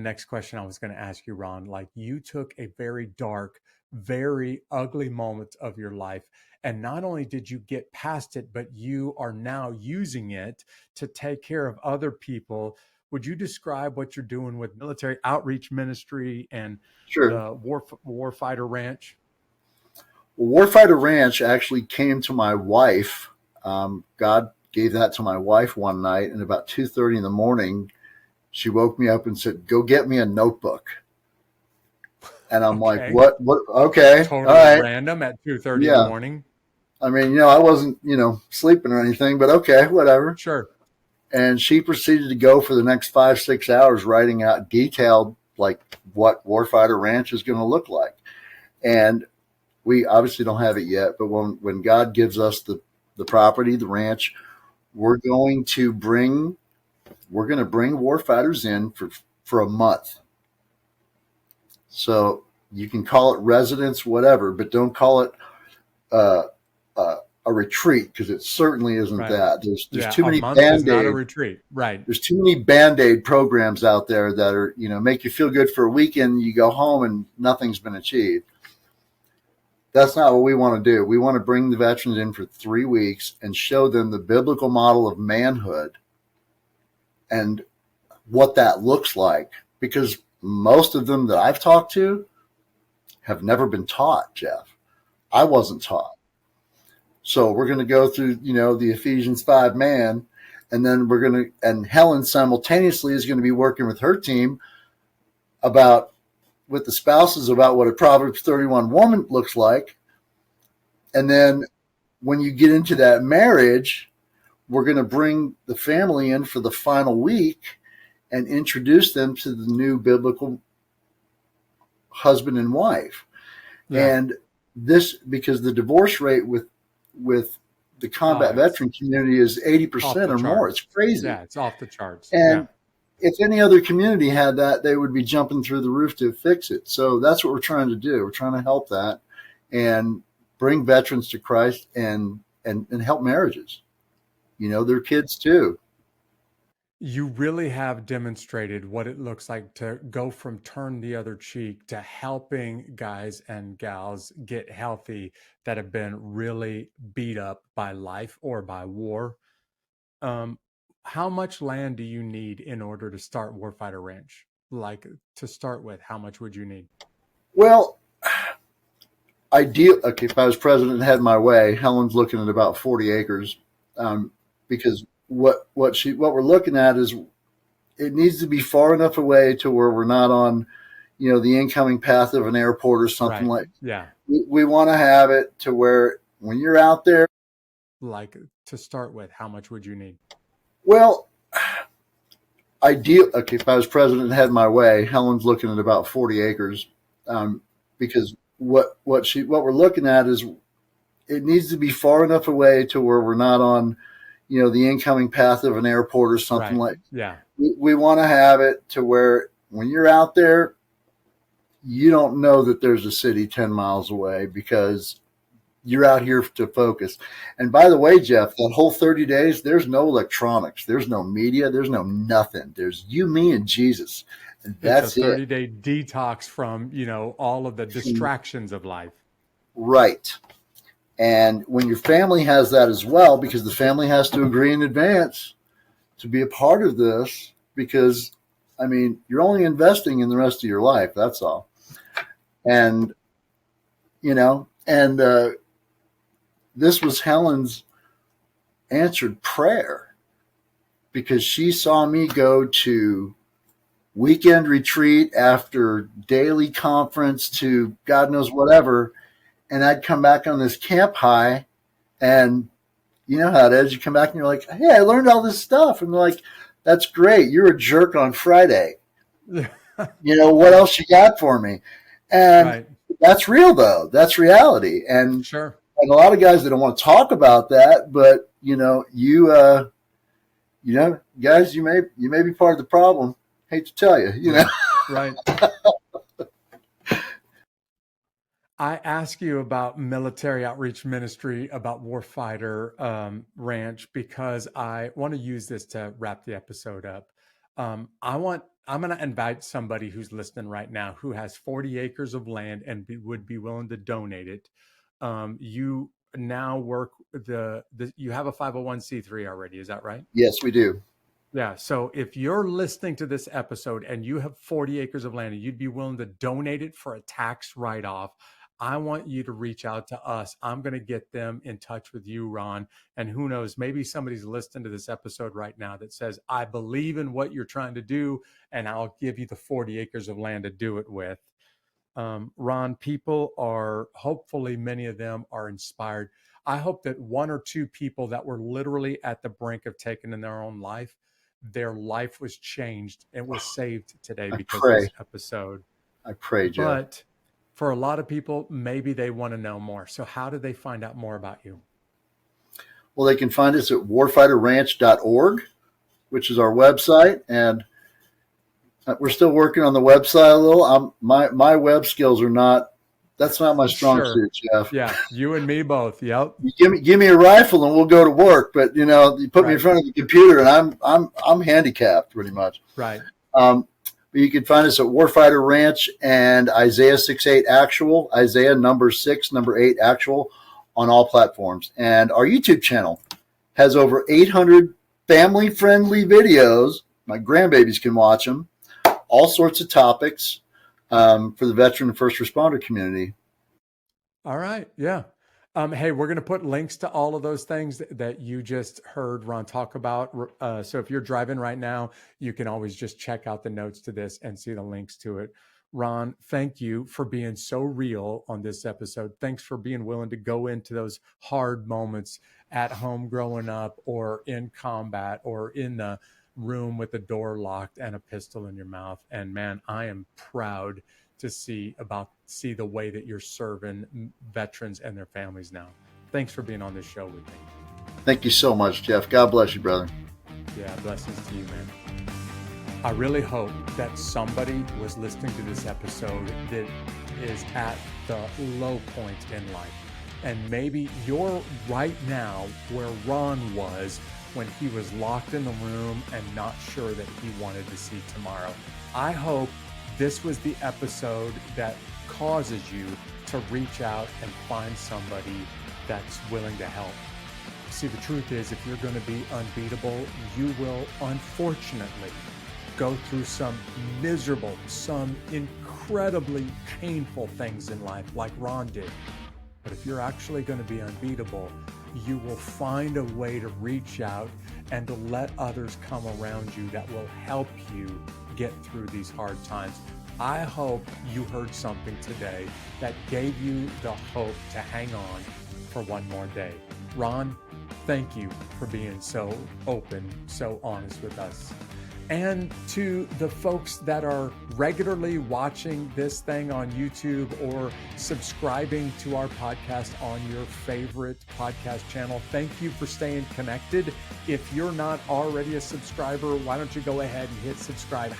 next question I was going to ask you, Ron. Like, you took a very dark, very ugly moment of your life. And not only did you get past it, but you are now using it to take care of other people. Would you describe what you're doing with military outreach ministry and Sure. the Warfighter Ranch? Well, Warfighter Ranch actually came to my wife. God gave that to my wife one night, and about 2:30 in the morning, she woke me up and said, "Go get me a notebook." And I'm like, Okay. "What? What? Okay, all Totally right, random at 2:30 in the yeah." morning. I mean, I wasn't, sleeping or anything, but okay, whatever. Sure. And she proceeded to go for the next 5, 6 hours writing out detailed, like, what Warfighter Ranch is going to look like. And we obviously don't have it yet, but when God gives us the property, the ranch, we're going to bring warfighters in for a month. So you can call it residence, whatever, but don't call it uh, a retreat, because it certainly isn't Right. that. There's Yeah. too A many month is not a band-aid retreat. Right. there's too many band-aid programs out there that are, make you feel good for a weekend, you go home and nothing's been achieved. That's not what we want to do. We want to bring the veterans in for 3 weeks and show them the biblical model of manhood and what that looks like, because most of them that I've talked to have never been taught, Jeff. I wasn't taught. So we're going to go through, the Ephesians 5 man, and then and Helen simultaneously is going to be working with her team with the spouses about what a Proverbs 31 woman looks like. And then when you get into that marriage, we're going to bring the family in for the final week and introduce them to the new biblical husband and wife. Yeah. And this, because the divorce rate with the combat veteran community is 80% or more. It's crazy. Yeah, it's off the charts. And if any other community had that, they would be jumping through the roof to fix it. So that's what we're trying to do. We're trying to help that and bring veterans to Christ and help marriages. Their kids too. You really have demonstrated what it looks like to go from turn the other cheek to helping guys and gals get healthy that have been really beat up by life or by war. How much land do you need in order to start Warfighter Ranch? Like, to start with, how much would you need? Well, if I was president and had my way, Helen's looking at about 40 acres, because what we're looking at is it needs to be far enough away to where we're not on, the incoming path of an airport or something like. Yeah. We want to have it to where when you're out there. Like, to start with, how much would you need? Well, if I was president and had my way, Helen's looking at about 40 acres, because what we're looking at is it needs to be far enough away to where we're not on, the incoming path of an airport or something like. Yeah. We want to have it to where when you're out there, you don't know that there's a city 10 miles away, because you're out here to focus. And by the way, Jeff, that whole 30 days, there's no electronics. There's no media. There's no nothing. There's you, me, and Jesus. And that's it's a 30-day detox from, all of the distractions of life. Right. And when your family has that as well, because the family has to agree in advance to be a part of this, because, you're only investing in the rest of your life. That's all. And, this was Helen's answered prayer, because she saw me go to weekend retreat after daily conference to God knows whatever. And I'd come back on this camp high, and you know how it is. You come back and you're like, hey, I learned all this stuff. And they're like, that's great. You're a jerk on Friday. What else you got for me? And that's real, though. That's reality. And sure. And a lot of guys that don't want to talk about that, but guys, you may be part of the problem. Hate to tell you, Right. I ask you about military outreach ministry, about Warfighter Ranch, because I want to use this to wrap the episode up. I'm going to invite somebody who's listening right now who has 40 acres of land and would be willing to donate it. You now work you have a 501c3 already. Is that right? Yes, we do. Yeah. So if you're listening to this episode and you have 40 acres of land and you'd be willing to donate it for a tax write off, I want you to reach out to us. I'm going to get them in touch with you, Ron. And who knows, maybe somebody's listening to this episode right now that says, I believe in what you're trying to do, and I'll give you the 40 acres of land to do it with. Ron, people are, hopefully many of them are inspired. I hope that one or two people that were literally at the brink of taking in their own life, their life was changed and was saved today I because of pray. this episode. I pray, Jeff. But for a lot of people, maybe they want to know more. So how do they find out more about you? Well, they can find us at warfighterranch.org, which is our website. And we're still working on the website a little. My web skills are not, that's not my strong suit, Jeff. Yeah, you and me both. Yep. You give me a rifle and we'll go to work. But you put me in front of the computer and I'm handicapped pretty much. Right. But you can find us at Warfighter Ranch and Isaiah 6:8 Actual, Isaiah number 6, number 8 Actual on all platforms. And our YouTube channel has over 800 family-friendly videos. My grandbabies can watch them. All sorts of topics for the veteran and first responder community. All right. Yeah. Hey, we're going to put links to all of those things that you just heard Ron talk about. So if you're driving right now, you can always just check out the notes to this and see the links to it. Ron, thank you for being so real on this episode. Thanks for being willing to go into those hard moments at home growing up, or in combat, or in the room with the door locked and a pistol in your mouth. And man, I am proud to see the way that you're serving veterans and their families now. Thanks for being on this show with me. Thank you so much, Jeff. God bless you, brother. Yeah, blessings to you, man. I really hope that somebody was listening to this episode that is at the low point in life. And maybe you're right now where Ron was when he was locked in the room and not sure that he wanted to see tomorrow. I hope this was the episode that causes you to reach out and find somebody that's willing to help. See, the truth is, if you're going to be unbeatable, you will unfortunately go through some miserable, some incredibly painful things in life like Ron did. But if you're actually going to be unbeatable, you will find a way to reach out and to let others come around you that will help you get through these hard times. I hope you heard something today that gave you the hope to hang on for one more day. Ron, thank you for being so open, so honest with us. And to the folks that are regularly watching this thing on YouTube or subscribing to our podcast on your favorite podcast channel, thank you for staying connected. If you're not already a subscriber, why don't you go ahead and hit subscribe?